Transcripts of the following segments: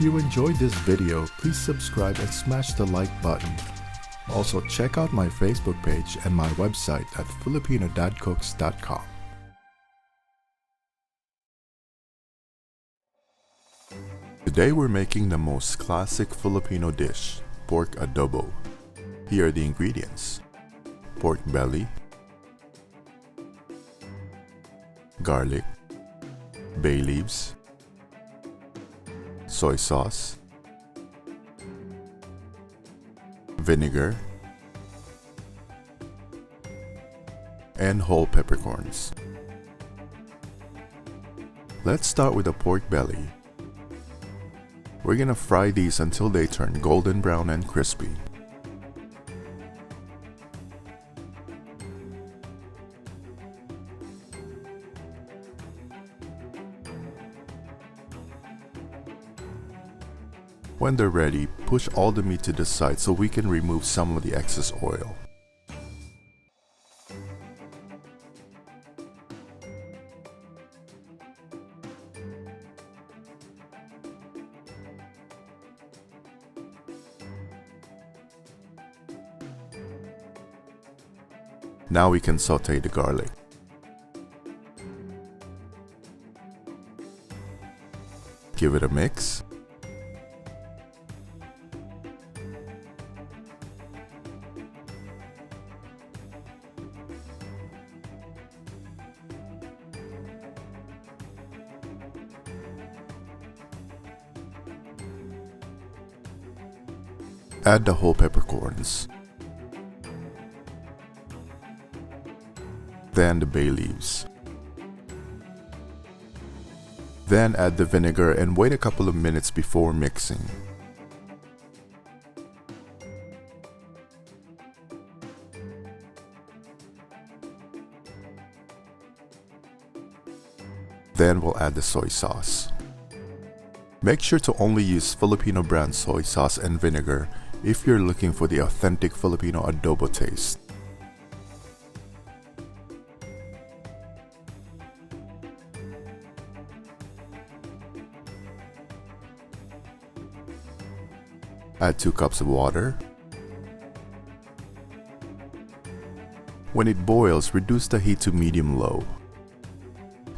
If you enjoyed this video, please subscribe and smash the like button. Also check out my Facebook page and my website at filipinodadcooks.com. Today we're making the most classic Filipino dish, pork adobo. Here are the ingredients: pork belly, garlic, bay leaves, soy sauce, vinegar, and whole peppercorns. Let's start with the pork belly. We're gonna fry these until they turn golden brown and crispy. When they're ready, push all the meat to the side so we can remove some of the excess oil. Now we can saute the garlic. Give it a mix. Add the whole peppercorns. Then the bay leaves. Then add the vinegar and wait a couple of minutes before mixing. Then we'll add the soy sauce. Make sure to only use Filipino brand soy sauce and vinegar if you're looking for the authentic Filipino adobo taste. Add 2 cups of water. When it boils, reduce the heat to medium-low.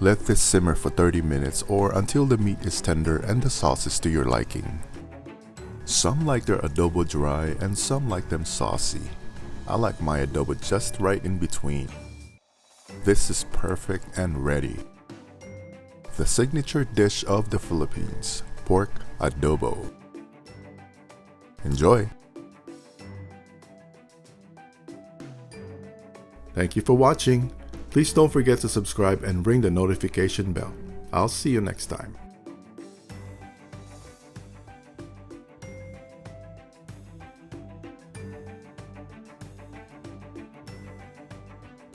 Let this simmer for 30 minutes or until the meat is tender and the sauce is to your liking. Some like their adobo dry and some like them saucy. I like my adobo just right in between. This is perfect and ready. The signature dish of the Philippines, pork adobo. Enjoy! Thank you for watching. Please don't forget to subscribe and ring the notification bell. I'll see you next time.